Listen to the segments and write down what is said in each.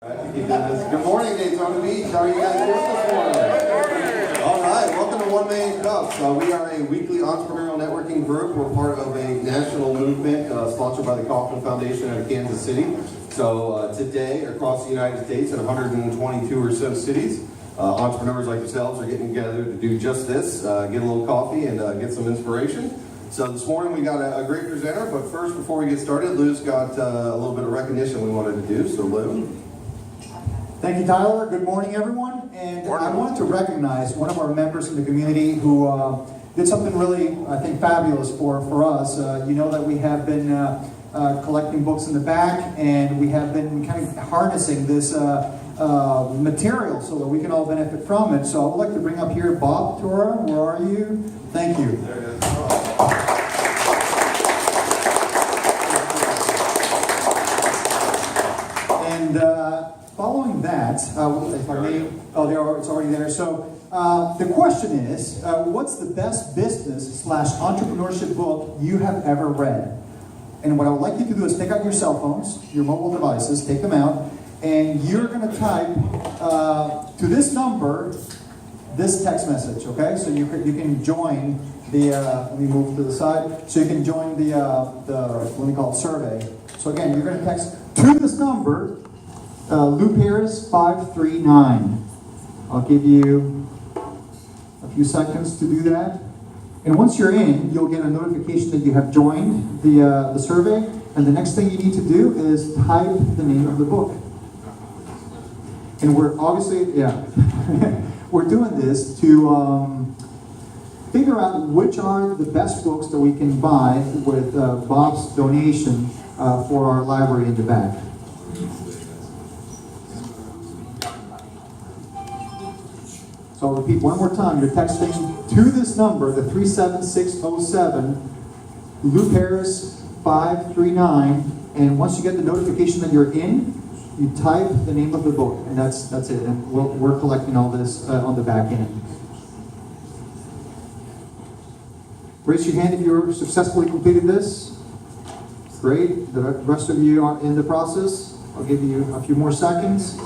Good morning, Daytona Beach. How are you guys doing this morning? All right, welcome to 1 Million Cups. We are a weekly entrepreneurial networking group. We're part of a national movement sponsored by the Kaufman Foundation out of Kansas City. So today, across the United States in 122 or so cities, entrepreneurs like yourselves are getting together to do just this, get a little coffee and get some inspiration. So this morning we got a great presenter, but first, before we get started, Lou's got a little bit of recognition we wanted to do. So Lou. Thank you, Tyler. Good morning, everyone. And I wanted to recognize one of our members in the community who did something really, I think, fabulous for us. You know that we have been collecting books in the back, and we have been kind of harnessing this material so that we can all benefit from it. So I would like to bring up here Bob Tora. Where are you? Thank you. There it is. And following that, if I may, it's already there. So the question is, what's the best business/entrepreneurship book you have ever read? And what I would like you to do is take out your cell phones, your mobile devices, take them out, and you're going to type to this number this text message. Okay, so you can join the. Let me move to the side. So you can join the what we call it, survey. So again, you're going to text to this number. Lou Paris 539. I'll give you a few seconds to do that. And once you're in, you'll get a notification that you have joined the survey. And the next thing you need to do is type the name of the book. And we're obviously, we're doing this to figure out which are the best books that we can buy with Bob's donation for our library in the back. So I'll repeat one more time. You're texting to this number, the 37607, Lou Paris 539, and once you get the notification that you're in, you type the name of the book, and that's it. And we're collecting all this on the back end. Raise your hand if you're successfully completed this. Great. The rest of you are in the process. I'll give you a few more seconds.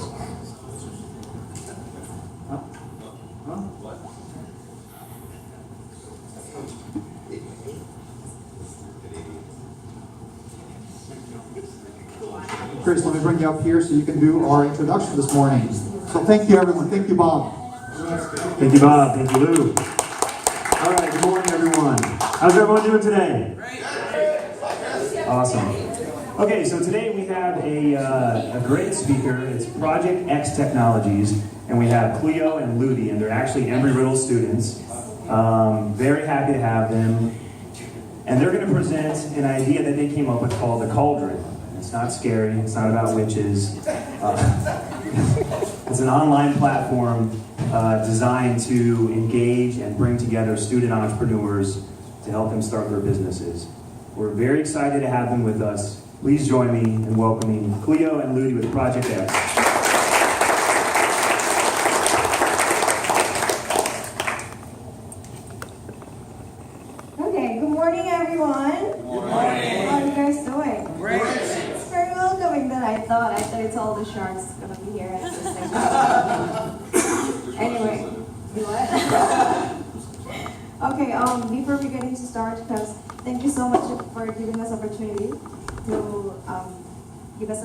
Chris, let me bring you up here so you can do our introduction this morning. So thank you, everyone. Thank you, Bob. Thank you, Bob. Thank you, Lou. All right, good morning, everyone. How's everyone doing today? Great. Awesome. Okay, so today we have a great speaker. It's Project X Technologies, and we have Cleo and Ludy, and they're actually Embry-Riddle students. Very happy to have them. And they're going to present an idea that they came up with called the Cauldron. It's not scary. It's not about witches. It's an online platform designed to engage and bring together student entrepreneurs to help them start their businesses. We're very excited to have them with us. Please join me in welcoming Cleo and Ludy with Project X. Okay, good morning, everyone. Good morning. How are you guys doing? Great. It's very welcoming that I thought it's all the sharks gonna be here at the same time. Anyway, you what? Okay, before we get into start, because thank you so much for giving us opportunity to give us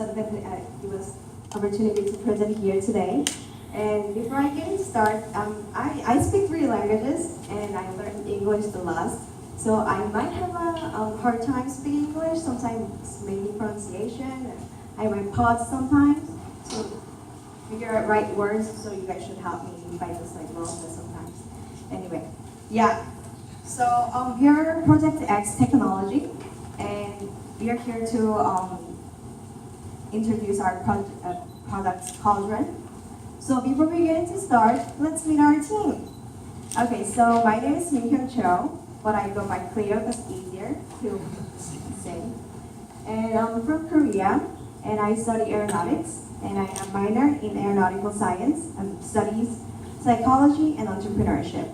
opportunity to present here today. And before I get into start, I speak 3 languages and I learned English the last. So I might have a hard time speaking English, sometimes maybe pronunciation. I might pause sometimes to figure out right words, so you guys should help me if I just like lost it sometimes. Anyway, yeah. So we are Project X Technology, and we are here to introduce our product Cauldron. So before we get into start, let's meet our team. Okay, so my name is Younkyung, but I go by Cleo because it's easier to say. And I'm from Korea, and I study aeronautics, and I am a minor in aeronautical science and studies psychology and entrepreneurship.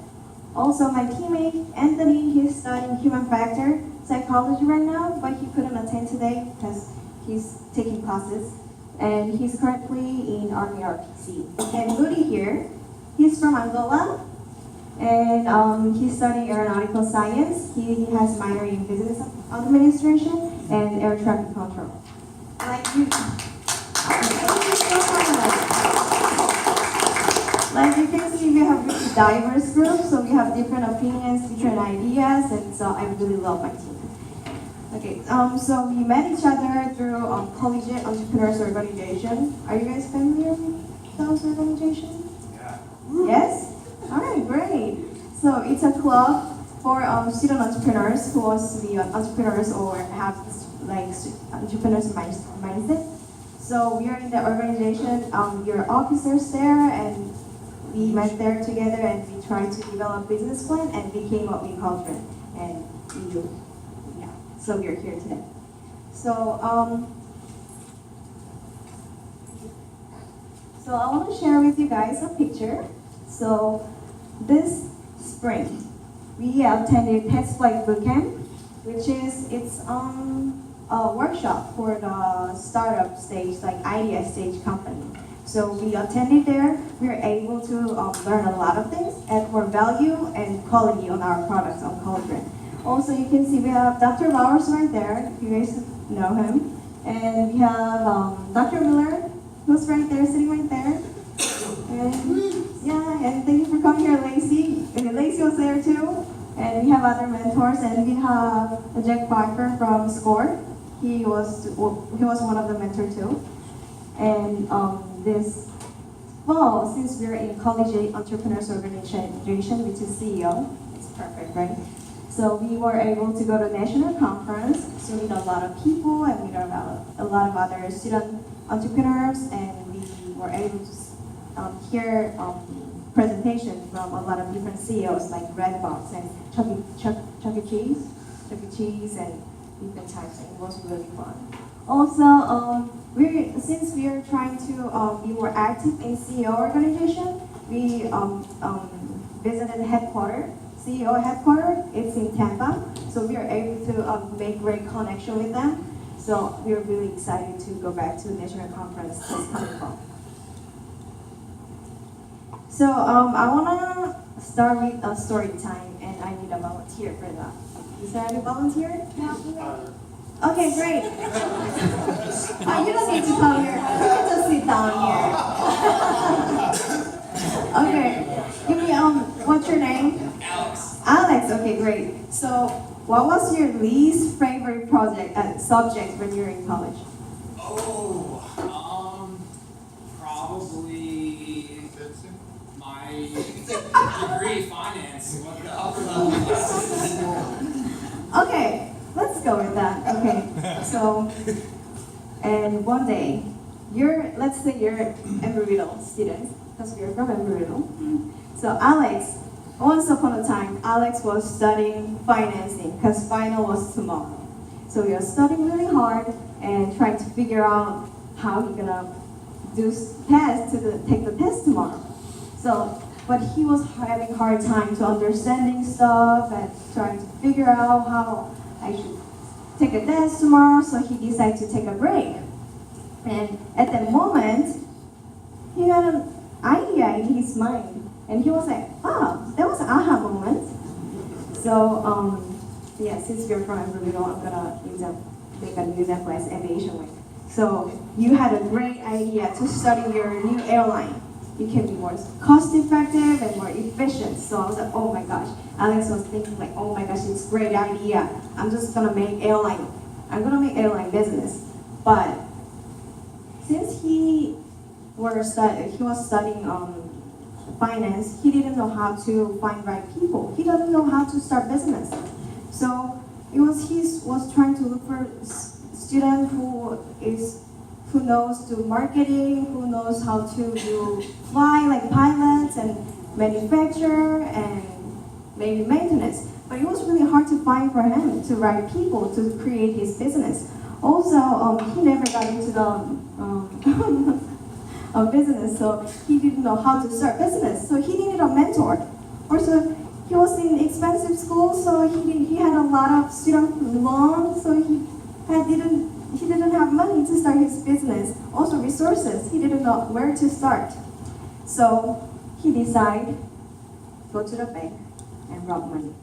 Also, my teammate Anthony, he's studying human factor psychology right now, but he couldn't attend today because he's taking classes and he's currently in Army RPC. And Ludy here, he's from Angola, and he's studying aeronautical science. He has minor in business administration and air traffic control. Like you can see, we have really diverse groups, so we have different opinions, different ideas, and so I really love my team. Okay, so we met each other through Collegiate Entrepreneurs Organization. Are you guys familiar with those organizations? Yeah. Yes? All right, great. So it's a club for student entrepreneurs who wants to be entrepreneurs or have like entrepreneurs mindset. So we are in the organization. We are officers there, and we met there together, and we tried to develop a business plan and became what we call Trend. And we, yeah. So we are here today. So so I want to share with you guys a picture. So this spring, we attended Test Flight Bootcamp, which is a workshop for the startup stage, like idea stage company. So we attended there. We were able to learn a lot of things, add more value and quality on our products on Cauldron. Also, you can see we have Dr. Bowers right there, if you guys know him. And we have Dr. Miller, who's right there, sitting right there. And yeah, and thank you for coming here, Lacey. And Lacey was there too. And we have other mentors, and we have Jack Parker from SCORE. He was one of the mentors too. And this fall, since we're in Collegiate Entrepreneurs Organization, which is CEO, it's perfect, right? So we were able to go to national conference, so meet a lot of people and meet a lot of other student entrepreneurs, and we were able to hear presentation from a lot of different CEOs like Redbox and Chuck E. Cheese, and different types, and it was really fun. Also, since we are trying to be more active in CEO organization, we visited headquarters. CEO headquarters, it's in Tampa, so we are able to make great connection with them. So we are really excited to go back to the national conference this coming fall. So I want to start with a story time, and I need a volunteer for that. Is there any volunteer? Okay, great. You don't need to come here. You can just sit down here. Okay. Give me what's your name? Alex, okay, great. So, what was your least favorite subject when you were in college? Probably my degree, finance. Okay, let's go with that. Okay, so, and one day, let's say you're Embry-Riddle student, because we're from Embry-Riddle. So, Alex, once upon a time, Alex was studying financing because final was tomorrow. So we were studying really hard and trying to figure out how he's gonna take the test tomorrow. So, but he was having a hard time to understanding stuff and trying to figure out how I should take a test tomorrow. So he decided to take a break. And at that moment, he had an idea in his mind. And he was like, oh, that was an aha moment. So, yeah, since we're from Embry-Riddle, I'm gonna make an example as aviation wing. So, you had a great idea to study your new airline. You can be more cost effective and more efficient. So I was like, oh my gosh. Alex was thinking like, oh my gosh, it's a great idea. I'm just gonna make airline. I'm gonna make airline business. But since he was studying finance, he didn't know how to find right people. He doesn't know how to start business. So he was trying to look for student who knows do marketing, who knows how to fly like pilots and manufacture and maybe maintenance. But it was really hard to find for him to right people to create his business. Also, he never got into the business, so he didn't know how to start business. So he needed a mentor. Also, he was in expensive school, so he had a lot of student loans, so he didn't have money to start his business. also resources. He didn't know where to start. So he decided go to the bank and rob money.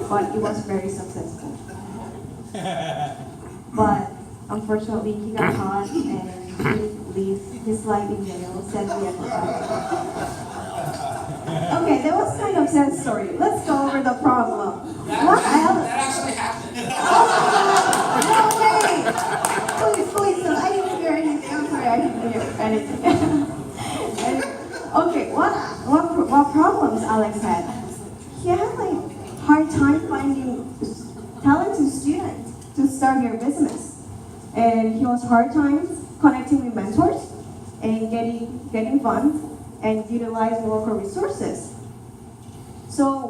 But it was very successful. But unfortunately, he got caught and he lived his life in jail, sadly at the time. Okay, that was kind of sad story. Let's go over the problem. What else? That actually happened. Oh, no way! Please, I didn't hear anything. I'm sorry, I didn't hear anything. Okay, what problems Alex had? He had like hard time finding talented students to start your business, and he was hard times connecting with mentors and getting funds and utilize local resources. So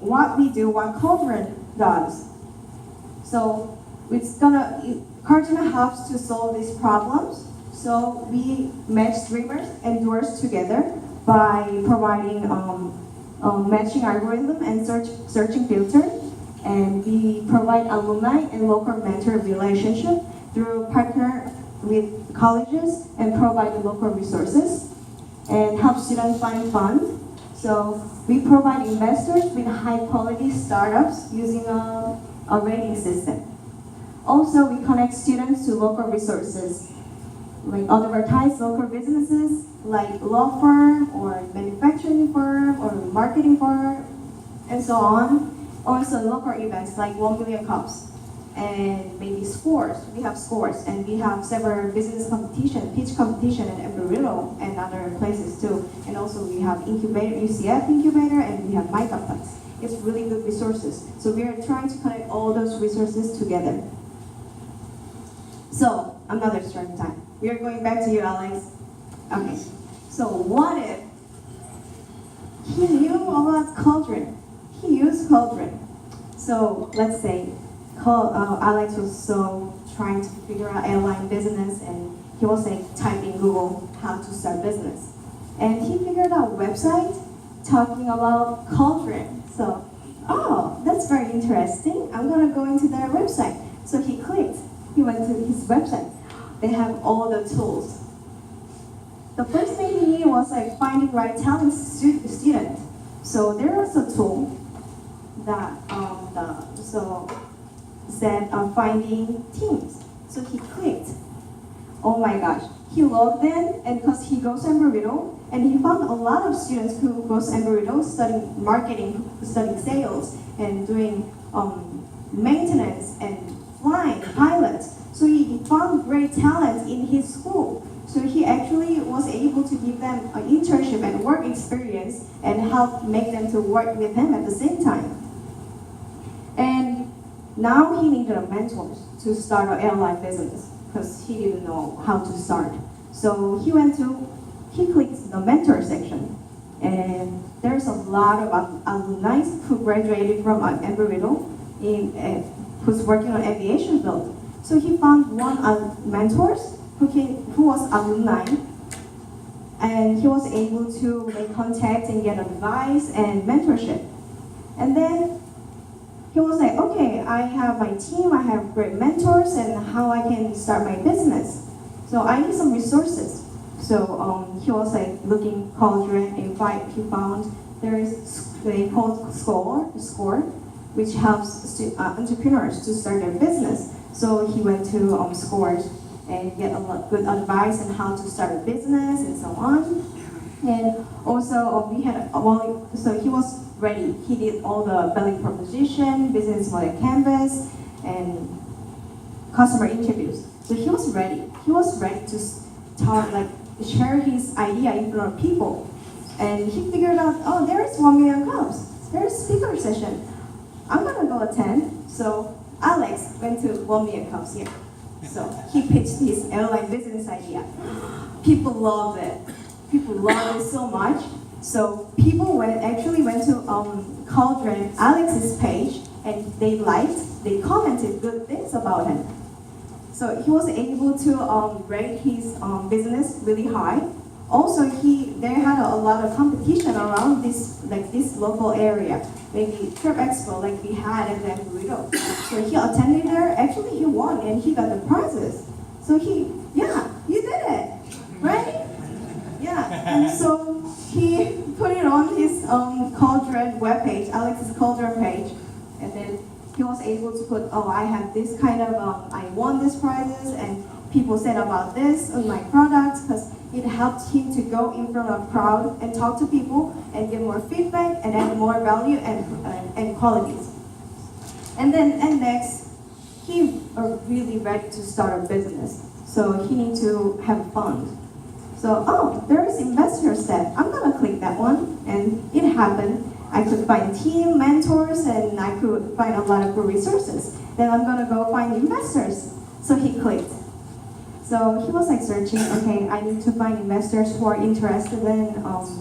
what we do, what Cauldron does. So Cauldron helps to solve these problems. So we match streamers and doers together by providing matching algorithm and searching filter, and we provide alumni and local mentor relationship through partner with colleges and provide local resources and help students find funds. So we provide investors with high quality startups using a rating system. Also, we connect students to local resources, like advertise local businesses like law firm or manufacturing firm or marketing firm and so on. Also local events like 1 Million Cups and maybe scores. We have scores and we have several business competition, pitch competition in Amarillo and other places too. And also we have incubator, UCF incubator, and we have MyCampus. It's really good resources. So we are trying to connect all those resources together. So another story time. We are going back to you, Alex. Okay. So what if he knew about Cauldron? He used Cauldron. So let's say Alex was so trying to figure out airline business, and he was like typing Google how to start business, and he figured out a website talking about Cauldron. So, oh, that's very interesting. I'm gonna go into their website. So he clicked. He went to his website. They have all the tools. The first thing he needed was like finding right talent student. So there was a tool that said finding teams. So he clicked. Oh my gosh. He logged in, and because he goes to Amarillo, and he found a lot of students who goes to Amarillo studying marketing, studying sales, and doing maintenance and flying pilots. So he found great talent in his school. So he actually was able to give them an internship and work experience and help make them to work with him at the same time. And now he needed a mentor to start an airline business because he didn't know how to start. So he clicked the mentor section, and there's a lot of alumni who graduated from Amarillo who's working on aviation field. So he found one mentors who was alumni, and he was able to make contact and get advice and mentorship. And then he was like, okay, I have my team, I have great mentors, and how I can start my business. So I need some resources. So he was like looking Cauldron, and he found they called Score, which helps entrepreneurs to start their business. So he went to Scores and get a lot good advice on how to start a business and so on. And also so he was ready. He did all the value proposition, business model canvas, and customer interviews. So he was ready. He was ready to start, share his idea in front of people. And he figured out, oh, there is 1 Million Cups. There's a speaker session. I'm gonna go attend. So Alex went to 1 Million Cups here. So he pitched his airline business idea. People loved it. People loved it so much. So people actually went to Cauldron Alex's page, and they commented good things about him. So he was able to rate his business really high Also, they had a lot of competition around this local area. Maybe Trip Expo, like we had at the Burrito. So he attended there. Actually, he won and he got the prizes. So yeah, you did it, right? Yeah. And so he put it on his Cauldron webpage, Alex's Cauldron page, and then he was able to put, oh, I have this kind of, I won these prizes, and people said about this on my products, because it helped him to go in front of a crowd and talk to people and get more feedback and add more value and qualities. And next, he are really ready to start a business. So he needs to have a fund. So, oh, there is investor step. I'm gonna click that one, and it happened. I could find team, mentors, and I could find a lot of good resources. Then I'm gonna go find investors. So he clicked. So he was like searching, okay, I need to find investors who are interested in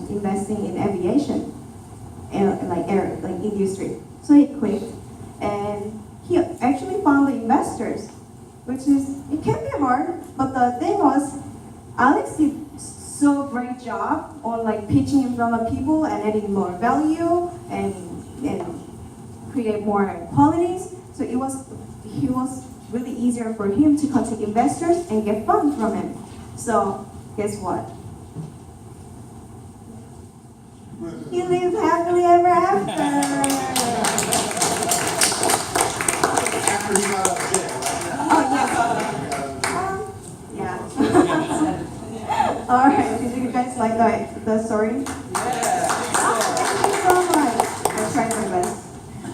investing in aviation, and like industry. So he clicked, and he actually found the investors, which is, it can be hard, but the thing was, Alex did so great job on like pitching in front of people and adding more value and create more qualities. So it was really easier for him to contact investors and get funds from him. So guess what? He lives happily ever after. After he got out of jail, right? Oh yes. Yeah. All right. Did you guys like the story? Yeah. Thank you so much. I tried my best.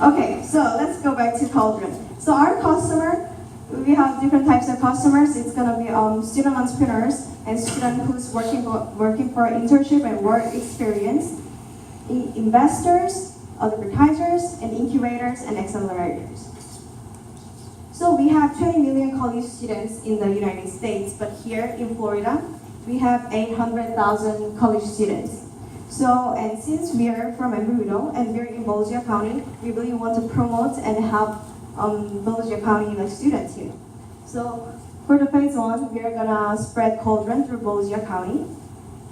Okay, so let's go back to Cauldron. So our customer, we have different types of customers. It's gonna be student entrepreneurs and student who's working for internship and work experience, investors, advertisers, and incubators and accelerators. So we have 20 million college students in the United States, but here in Florida, we have 800,000 college students. So, and since we are from Burrito and we're in Volusia County, we really want to promote and help Volusia County students here. So, for the phase 1, we are gonna spread Cauldron through Volusia County,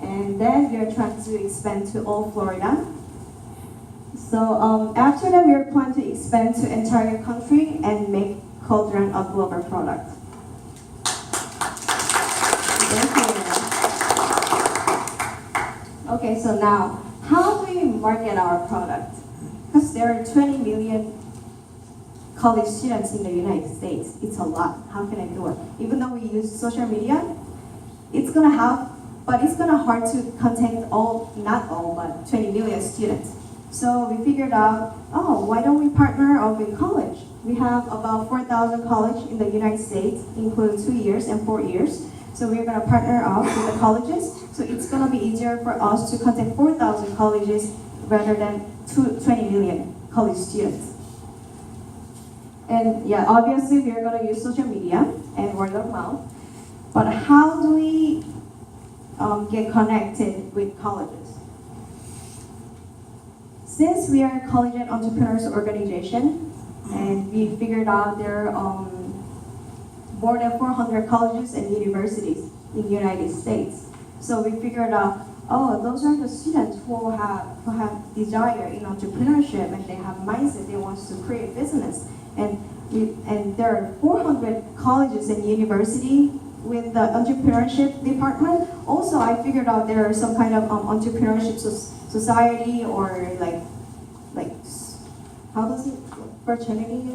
and then we are trying to expand to all Florida. So, after that, we are planning to expand to entire country and make Cauldron a global product. Thank you. Okay, so now, how do we market our product? Because there are 20 million college students in the United States. It's a lot. How can I do it? Even though we use social media, it's gonna help, but it's gonna hard to contact all, not all, but 20 million students. So we figured out, oh, why don't we partner up with college? We have about 4,000 colleges in the United States, including 2 years and 4 years. So we're gonna partner up with the colleges. So it's gonna be easier for us to contact 4,000 colleges rather than 20 million college students. And yeah, obviously we're gonna use social media and word of mouth. But how do we get connected with colleges? Since we are a college and entrepreneurs organization, and we figured out there are more than 400 colleges and universities in the United States. So we figured out, oh, those are the students who have desire in entrepreneurship and they have mindset, they want to create business. And there are 400 colleges and universities with the entrepreneurship department. Also, I figured out there are some kind of entrepreneurship society or like how does it, fraternity?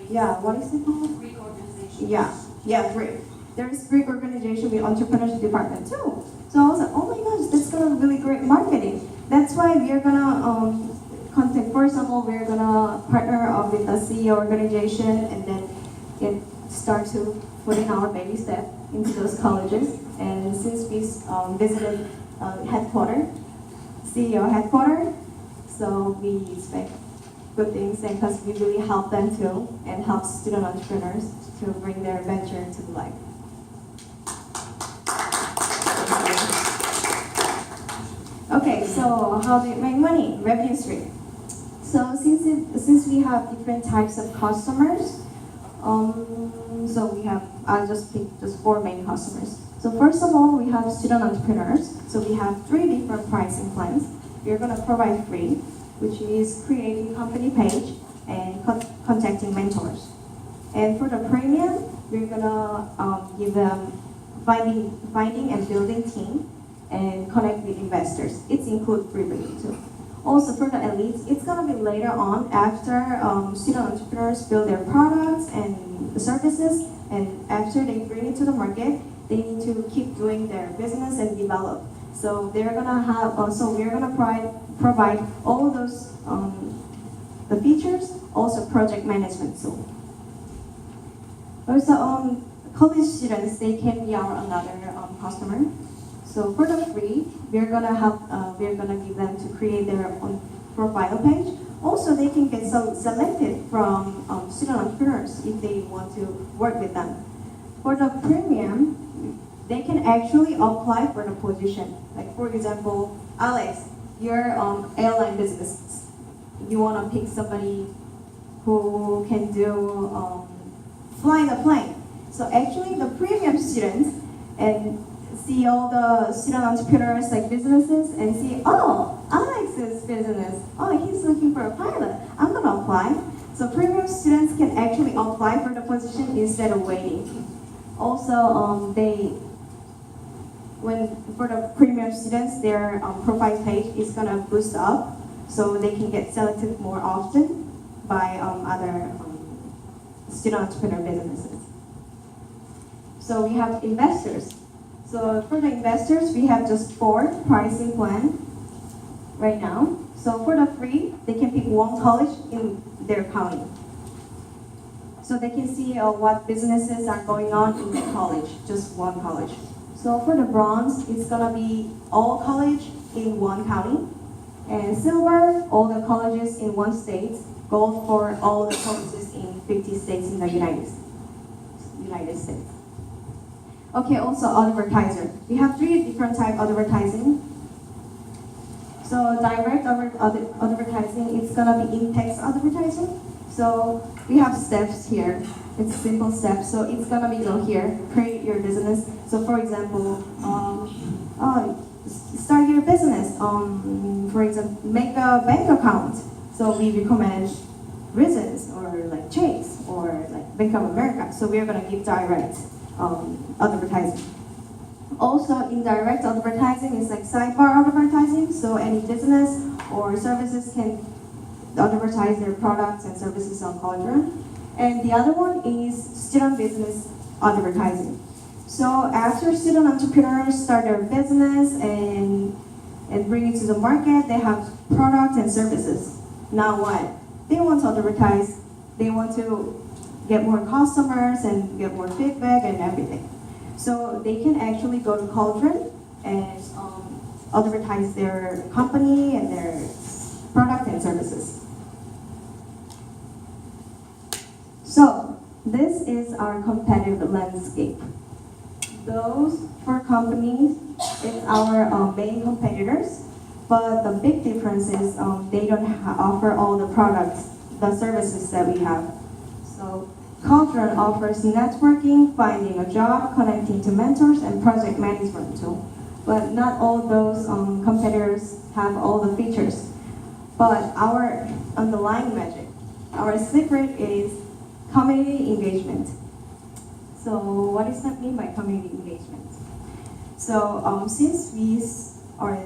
Yeah, what is it called? Greek organization. Yeah, Greek. There's Greek organization with entrepreneurship department too. So I was like, oh my gosh, that's gonna be really great marketing. That's why we are gonna contact, first of all, we're gonna partner up with the CEO organization and then start to put in our baby step into those colleges. And since we visited CEO headquarters, so we expect good things, and because we really help them too and help student entrepreneurs to bring their venture to life. Okay, so how do you make money? Revenue stream. So since we have different types of customers, so we have, I'll just pick just 4 main customers. So first of all, we have student entrepreneurs. So we have 3 different pricing plans. We're gonna provide free, which is creating company page and contacting mentors. And for the premium, we're gonna give them finding and building team and connect with investors. It includes free bidding too. Also for the elites, it's gonna be later on after student entrepreneurs build their products and the services, and after they bring it to the market, they need to keep doing their business and develop. So they're gonna have, so we're gonna provide all those the features, also project management tool. Also, college students, they can be our another customer. So for the free, we're gonna give them to create their own profile page. Also, they can get selected from student entrepreneurs if they want to work with them. For the premium, they can actually apply for the position. Like for example, Alex, you're airline business. You wanna pick somebody who can do flying a plane. So actually, the premium students and see all the student entrepreneurs like businesses and see, oh, Alex's business, oh, he's looking for a pilot, I'm gonna apply. So premium students can actually apply for the position instead of waiting. Also, for the premium students, their profile page is gonna boost up so they can get selected more often by other student entrepreneur businesses. So we have investors. So for the investors, we have just 4 pricing plan right now. So for the free, they can pick one college in their county. So they can see what businesses are going on in the college, just one college. So for the bronze, it's gonna be all college in one county. And silver, all the colleges in one state. Gold for all the colleges in 50 states in the United States. Okay, also advertiser. We have 3 different types of advertising. So direct advertising, it's gonna be in-text advertising. So we have steps here. It's simple steps. So it's gonna be go here, create your business. So for example, start your business. For example, make a bank account. So we recommend Reasons or like Chase or like Bank of America. So we're gonna give direct advertising. Also, indirect advertising is like sidebar advertising. So any business or services can advertise their products and services on Cauldron. And the other one is student business advertising. So after student entrepreneurs start their business and bring it to the market, they have products and services. Now what? They want to advertise. They want to get more customers and get more feedback and everything. So they can actually go to Cauldron and advertise their company and their product and services. So this is our competitive landscape. Those 4 companies is our main competitors, but the big difference is they don't offer all the products, the services that we have. So Cauldron offers networking, finding a job, connecting to mentors, and project management too. But not all those competitors have all the features. But our underlying magic, our secret is community engagement. So what does that mean by community engagement? So since we are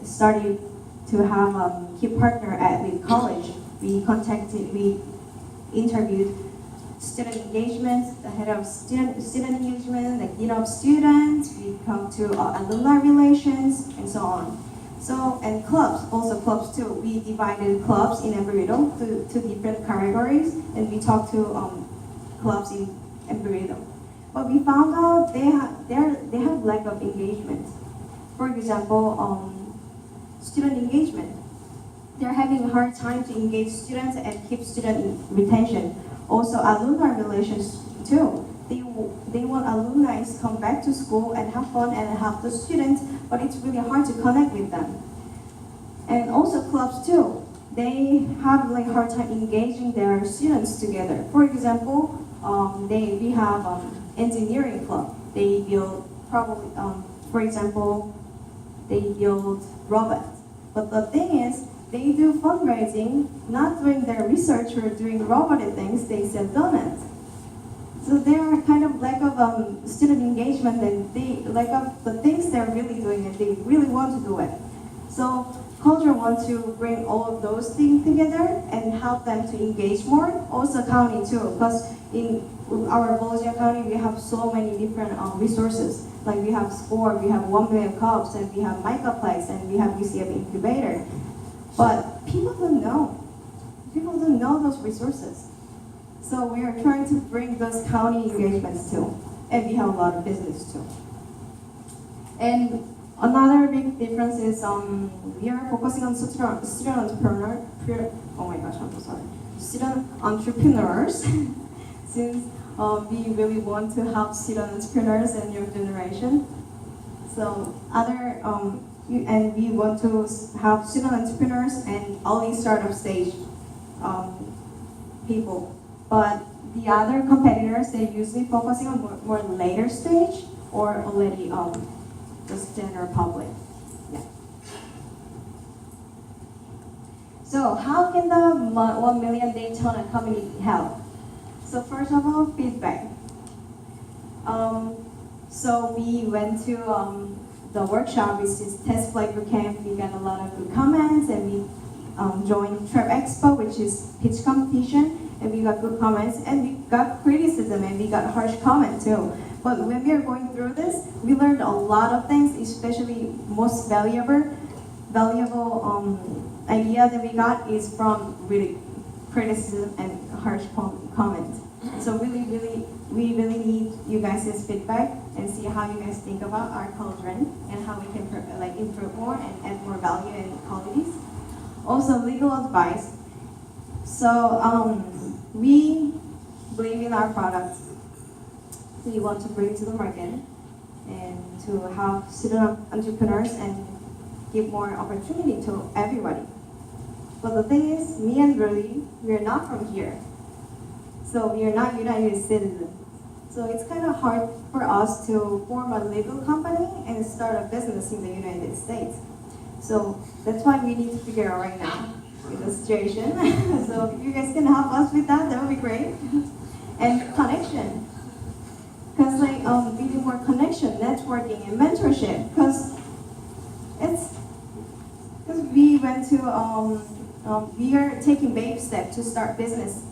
started to have a key partner with college, we interviewed student engagement, the head of student engagement, the dean of students, we come to alumni relations, and so on. So, and clubs, also clubs too. We divided clubs in Embry-Riddle to different categories, and we talked to clubs in Embry-Riddle. But we found out they have lack of engagement. For example, student engagement. They're having a hard time to engage students and keep student retention. Also, alumni relations too. They want alumni to come back to school and have fun and help the students, but it's really hard to connect with them. And also clubs too. They have like hard time engaging their students together. For example, we have engineering club. They build probably, for example, they build robots. But the thing is, they do fundraising, not doing their research or doing robotic things, they sell donuts. So there are kind of lack of student engagement and they lack of the things they're really doing and they really want to do it. So culture wants to bring all of those things together and help them to engage more. Also county too, because in our Volusia County we have so many different resources. Like we have sport, we have 1 Million Cups, and we have Microplex, and we have UCF Incubator. But people don't know. People don't know those resources. So we are trying to bring those county engagements too. And we have a lot of business too. And another big difference is we are focusing on student entrepreneur. Oh my gosh, I'm so sorry. Student entrepreneurs, since we really want to help student entrepreneurs and young generation. So and we want to have student entrepreneurs and early startup stage people. But the other competitors, they're usually focusing on more later stage or already just general public. Yeah. So how can the 1 Million Daytona community help? So first of all, feedback. So we went to the workshop, which is test flight boot camp. We got a lot of good comments, and we joined Trap Expo, which is pitch competition, and we got good comments, and we got criticism, and we got harsh comment too. But when we are going through this, we learned a lot of things, especially most valuable idea that we got is from really criticism and harsh comment. So we really need you guys' feedback and see how you guys think about our cauldron and how we can improve more and add more value and qualities. Also, legal advice. So we believe in our products. We want to bring to the market and to have student entrepreneurs and give more opportunity to everybody. But the thing is, me and Ludy, we are not from here. So we are not United citizens. So it's kind of hard for us to form a legal company and start a business in the United States. So that's why we need to figure out right now with the situation. So if you guys can help us with that, that would be great. And connection. Because we need more connection, networking, and mentorship. Because we went to, we are taking baby steps to start business.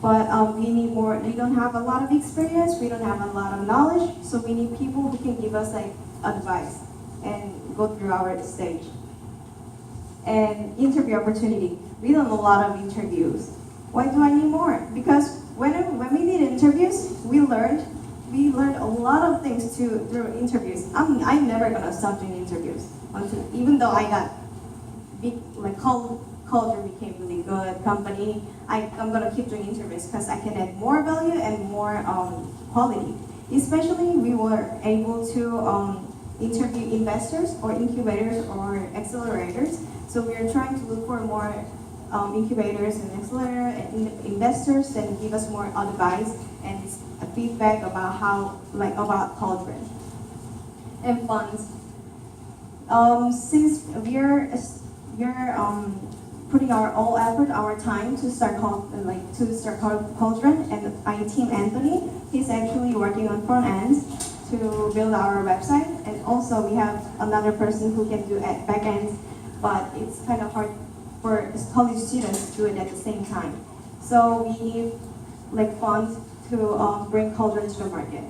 But we need more, we don't have a lot of experience, we don't have a lot of knowledge, so we need people who can give us advice and go through our stage. And interview opportunity. We done a lot of interviews. Why do I need more? Because when we did interviews, we learned a lot of things through interviews. I'm never gonna stop doing interviews even though I got big culture became really good company. I'm gonna keep doing interviews because I can add more value and more quality. Especially we were able to interview investors or incubators or accelerators. So we are trying to look for more incubators and accelerator and investors that give us more advice and feedback about about culture and funds. Since we're putting our all effort, our time to start Cauldron, and my team Anthony, he's actually working on front end to build our website, and also we have another person who can do back end, but it's kind of hard for college students to do it at the same time. So we need funds to bring Cauldron to the market.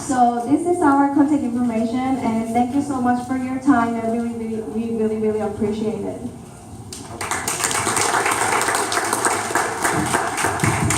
So this is our contact information, and thank you so much for your time. We really appreciate it.